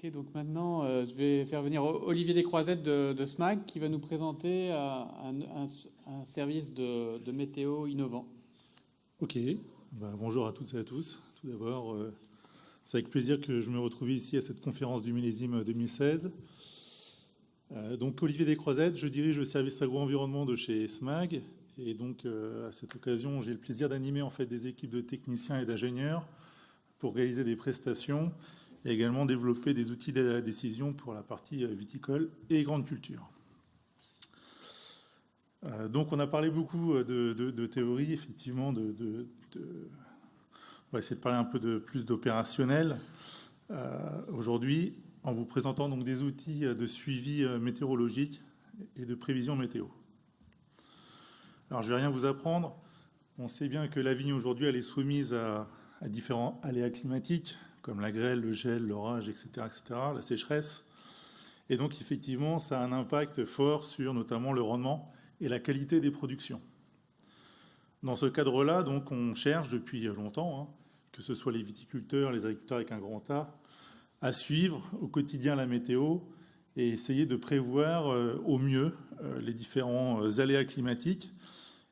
Ok, donc maintenant, je vais faire venir Olivier Descroisettes de SMAG qui va nous présenter un service de météo innovant. Ok, bonjour à toutes et à tous. Tout d'abord, c'est avec plaisir que je me retrouve ici à cette conférence du millésime 2016. Donc Olivier Descroisettes, je dirige le service agro-environnement de chez SMAG. Et donc à cette occasion, j'ai le plaisir d'animer en fait des équipes de techniciens et d'ingénieurs pour réaliser des prestations et également développer des outils d'aide à la décision pour la partie viticole et grande culture. Donc on a parlé beaucoup de théorie, effectivement, on va essayer de parler un peu plus d'opérationnel aujourd'hui en vous présentant donc des outils de suivi météorologique et de prévision météo. Alors je ne vais rien vous apprendre, on sait bien que la vigne aujourd'hui elle est soumise à différents aléas climatiques comme la grêle, le gel, l'orage, etc., la sécheresse. Et donc effectivement ça a un impact fort sur notamment le rendement et la qualité des productions. Dans ce cadre-là, donc, on cherche depuis longtemps, que ce soit les viticulteurs, les agriculteurs avec un grand A, à suivre au quotidien la météo et essayer de prévoir au mieux les différents aléas climatiques.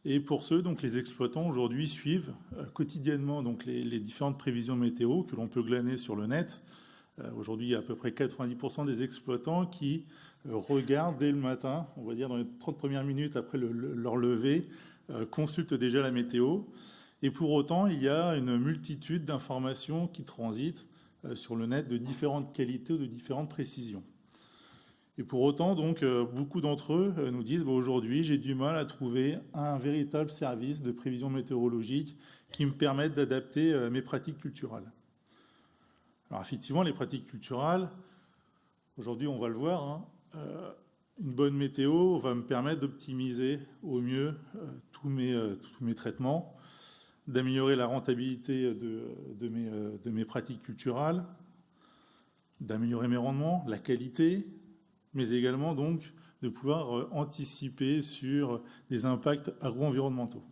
Et pour ceux, donc, les exploitants aujourd'hui suivent quotidiennement donc, les différentes prévisions météo que l'on peut glaner sur le net. Aujourd'hui, il y a à peu près 90% des exploitants qui regardent dès le matin, on va dire dans les 30 premières minutes après leur lever, consultent déjà la météo. Et pour autant, il y a une multitude d'informations qui transitent sur le net de différentes qualités ou de différentes précisions. Et pour autant, donc, beaucoup d'entre eux nous disent aujourd'hui, j'ai du mal à trouver un véritable service de prévision météorologique qui me permette d'adapter mes pratiques culturales. Alors effectivement, les pratiques culturales, aujourd'hui on va le voir, une bonne météo va me permettre d'optimiser au mieux tous mes traitements, d'améliorer la rentabilité de mes pratiques culturales, d'améliorer mes rendements, la qualité, mais également donc de pouvoir anticiper sur des impacts agro-environnementaux.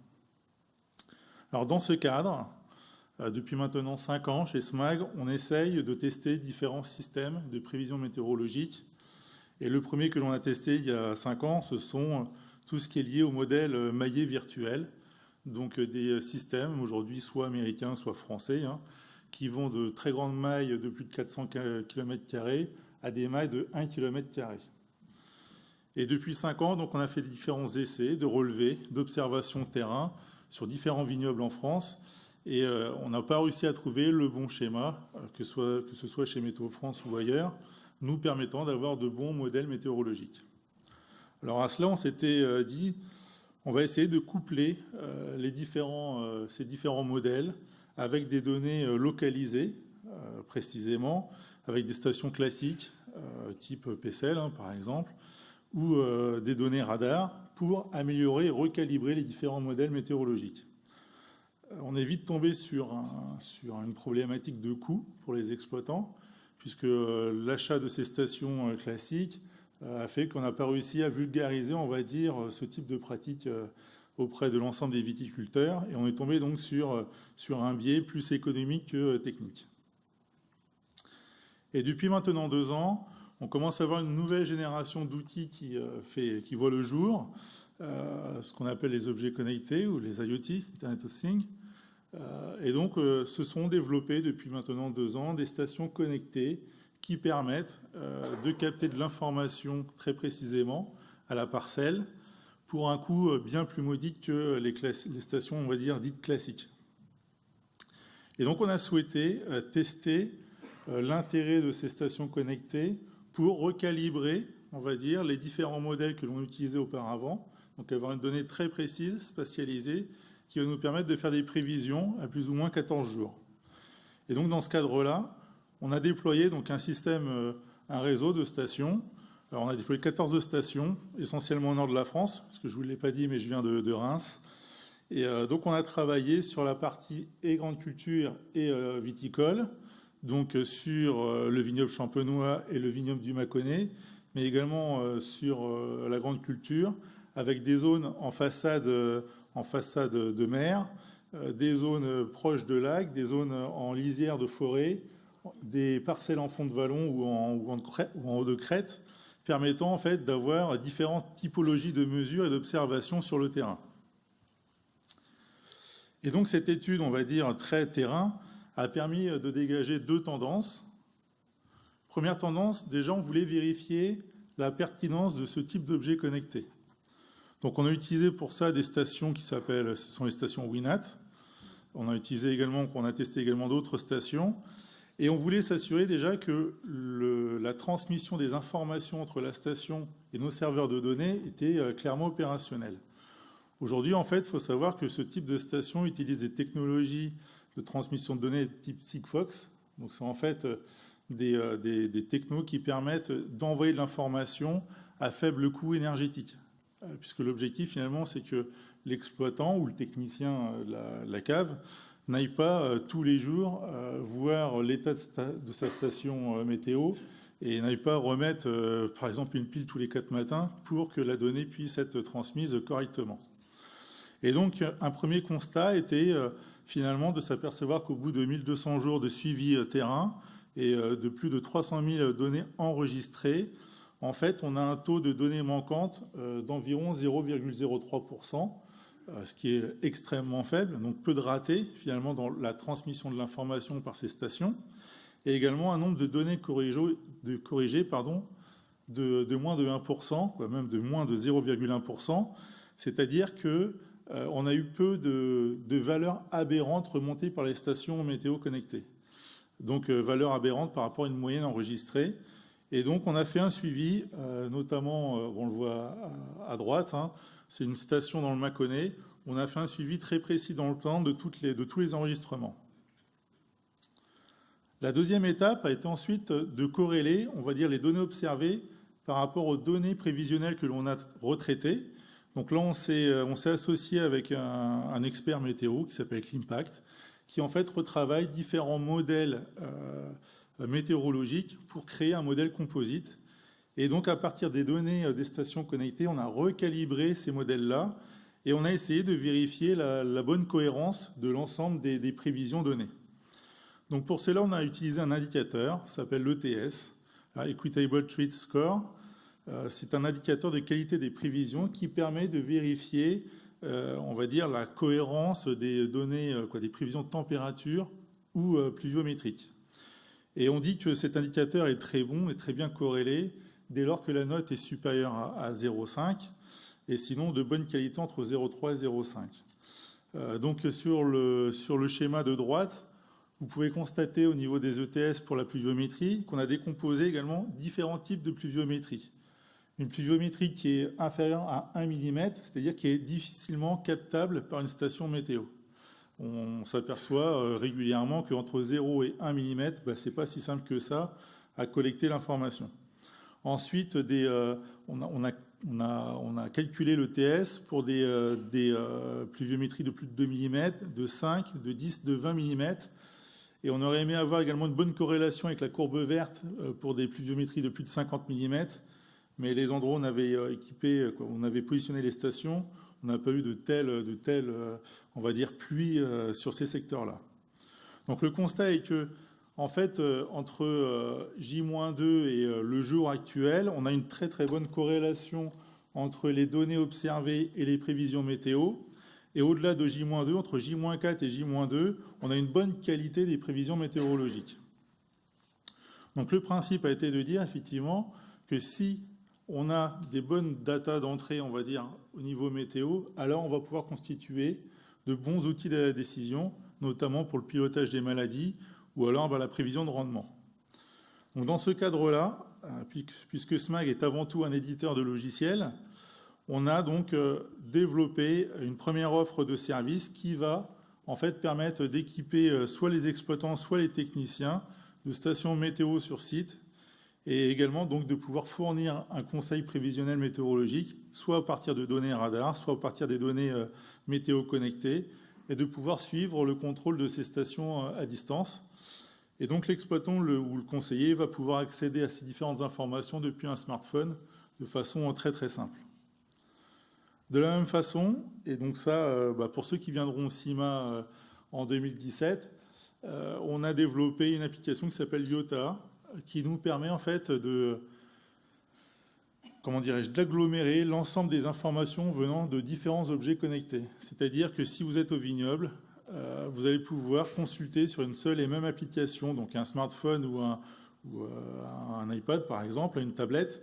Alors dans ce cadre, depuis maintenant 5 ans, chez SMAG, on essaye de tester différents systèmes de prévision météorologique. Et le premier que l'on a testé il y a 5 ans, ce sont tout ce qui est lié au modèle maillé virtuel. Donc des systèmes, aujourd'hui soit américains, soit français, qui vont de très grandes mailles de plus de 400 km² à des mailles de 1 km². Et depuis 5 ans, donc, on a fait différents essais de relevés, d'observation terrain sur différents vignobles en France. Et on n'a pas réussi à trouver le bon schéma, que ce soit chez Météo France ou ailleurs, nous permettant d'avoir de bons modèles météorologiques. Alors à cela, on s'était dit, on va essayer de coupler ces différents modèles avec des données localisées, précisément, avec des stations classiques, type PCL par exemple, ou des données radar, pour améliorer et recalibrer les différents modèles météorologiques. On est vite tombé sur une problématique de coût pour les exploitants, puisque l'achat de ces stations classiques a fait qu'on n'a pas réussi à vulgariser, on va dire, ce type de pratique auprès de l'ensemble des viticulteurs, et on est tombé donc sur un biais plus économique que technique. Et depuis maintenant 2 ans, on commence à avoir une nouvelle génération d'outils qui voit le jour, ce qu'on appelle les objets connectés ou les IoT, Internet of Things. Et donc, se sont développés depuis maintenant 2 ans des stations connectées qui permettent de capter de l'information très précisément à la parcelle pour un coût bien plus modique que les stations, on va dire, dites classiques. Et donc, on a souhaité tester l'intérêt de ces stations connectées pour recalibrer, on va dire, les différents modèles que l'on utilisait auparavant, donc avoir une donnée très précise, spatialisée, qui va nous permettre de faire des prévisions à plus ou moins 14 jours. Et donc dans ce cadre-là, on a déployé donc un réseau de stations. Alors on a déployé 14 stations, essentiellement au nord de la France, parce que je ne vous l'ai pas dit, mais je viens de Reims. Et donc on a travaillé sur la partie et grande culture et viticole, donc sur le vignoble champenois et le vignoble du Mâconnais, mais également sur la grande culture, avec des zones en façade de mer, des zones proches de lacs, des zones en lisière de forêt, des parcelles en fond de vallon ou en haut de crête, permettant en fait d'avoir différentes typologies de mesures et d'observations sur le terrain. Et donc cette étude, on va dire très terrain, a permis de dégager deux tendances. Première tendance, déjà on voulait vérifier la pertinence de ce type d'objet connecté. Donc on a utilisé pour ça des stations qui s'appellent, ce sont les stations WINAT. On a testé également d'autres stations. Et on voulait s'assurer déjà que la transmission des informations entre la station et nos serveurs de données était clairement opérationnelle. Aujourd'hui, en fait, il faut savoir que ce type de station utilise des technologies de transmission de données type Sigfox. Donc c'est en fait des technos qui permettent d'envoyer de l'information à faible coût énergétique. Puisque l'objectif, finalement, c'est que l'exploitant ou le technicien de la cave n'aille pas tous les jours voir l'état de sa station météo et n'aille pas remettre, par exemple, une pile tous les 4 matins pour que la donnée puisse être transmise correctement. Et donc, un premier constat était finalement de s'apercevoir qu'au bout de 1200 jours de suivi terrain et de plus de 300 000 données enregistrées, en fait, on a un taux de données manquantes d'environ 0,03%, ce qui est extrêmement faible, donc peu de ratés finalement dans la transmission de l'information par ces stations, et également un nombre de données corrigées de moins de 1%, quoi, même de moins de 0,1%, c'est-à-dire qu'on a eu peu de valeurs aberrantes remontées par les stations météo connectées. Donc valeurs aberrantes par rapport à une moyenne enregistrée. Et donc on a fait un suivi, notamment, on le voit à droite, hein, c'est une station dans le Mâconnais. On a fait un suivi très précis dans le temps de tous les enregistrements. La deuxième étape a été ensuite de corréler, on va dire, les données observées par rapport aux données prévisionnelles que l'on a retraitées. Donc là, on s'est associé avec un expert météo qui s'appelle Climpact, qui en fait retravaille différents modèles météorologiques pour créer un modèle composite. Et donc, à partir des données des stations connectées, on a recalibré ces modèles-là et on a essayé de vérifier la bonne cohérence de l'ensemble des prévisions données. Donc, pour cela, on a utilisé un indicateur, ça s'appelle l'ETS, Equitable Treat Score. C'est un indicateur de qualité des prévisions qui permet de vérifier, on va dire, la cohérence des données, des prévisions de température ou pluviométriques. Et on dit que cet indicateur est très bon et très bien corrélé dès lors que la note est supérieure à 0,5 et sinon de bonne qualité entre 0,3 et 0,5. Donc sur le schéma de droite, vous pouvez constater au niveau des ETS pour la pluviométrie qu'on a décomposé également différents types de pluviométrie. Une pluviométrie qui est inférieure à 1 mm, c'est-à-dire qui est difficilement captable par une station météo. On s'aperçoit régulièrement qu'entre 0 et 1 mm, ce n'est pas si simple que ça à collecter l'information. Ensuite, on a calculé l'ETS pour des pluviométries de plus de 2 mm, de 5, de 10, de 20 mm. Et on aurait aimé avoir également une bonne corrélation avec la courbe verte pour des pluviométries de plus de 50 mm. Mais les endroits où on avait on avait positionné les stations, on n'a pas eu de telle on va dire, pluie sur ces secteurs-là. Donc le constat est que, en fait, entre J-2 et le jour actuel, on a une très très bonne corrélation entre les données observées et les prévisions météo. Et au-delà de J-2, entre J-4 et J-2, on a une bonne qualité des prévisions météorologiques. Donc le principe a été de dire effectivement que si on a des bonnes datas d'entrée, on va dire, au niveau météo, alors on va pouvoir constituer de bons outils de la décision, notamment pour le pilotage des maladies ou alors la prévision de rendement. Donc dans ce cadre-là, puisque SMAG est avant tout un éditeur de logiciels, on a donc développé une première offre de services qui va en fait permettre d'équiper soit les exploitants, soit les techniciens de stations météo sur site et également donc de pouvoir fournir un conseil prévisionnel météorologique, soit à partir de données radar, soit à partir des données météo connectées, et de pouvoir suivre le contrôle de ces stations à distance. Et donc l'exploitant ou le conseiller va pouvoir accéder à ces différentes informations depuis un smartphone de façon très très simple. De la même façon, et donc ça, pour ceux qui viendront au CIMA en 2017, on a développé une application qui s'appelle Iota, qui nous permet en fait de, comment dirais-je, d'agglomérer l'ensemble des informations venant de différents objets connectés. C'est-à-dire que si vous êtes au vignoble, vous allez pouvoir consulter sur une seule et même application, donc un smartphone ou un iPad par exemple, une tablette,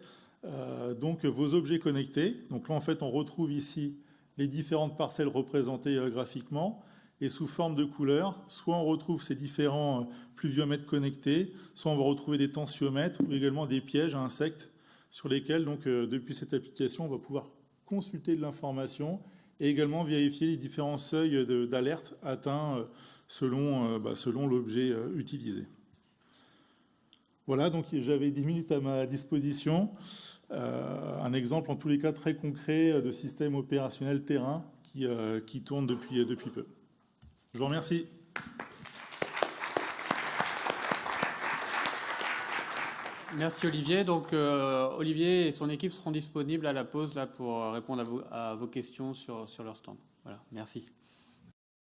donc vos objets connectés. Donc là en fait on retrouve ici les différentes parcelles représentées graphiquement et sous forme de couleurs. Soit on retrouve ces différents pluviomètres connectés, soit on va retrouver des tensiomètres ou également des pièges à insectes sur lesquels donc depuis cette application on va pouvoir consulter de l'information et également vérifier les différents seuils d'alerte atteints selon l'objet utilisé. Voilà, donc j'avais 10 minutes à ma disposition. Un exemple, en tous les cas, très concret de système opérationnel terrain qui tourne depuis peu. Je vous remercie. Merci Olivier. Donc Olivier et son équipe seront disponibles à la pause là, pour répondre à vos questions sur leur stand. Voilà, merci.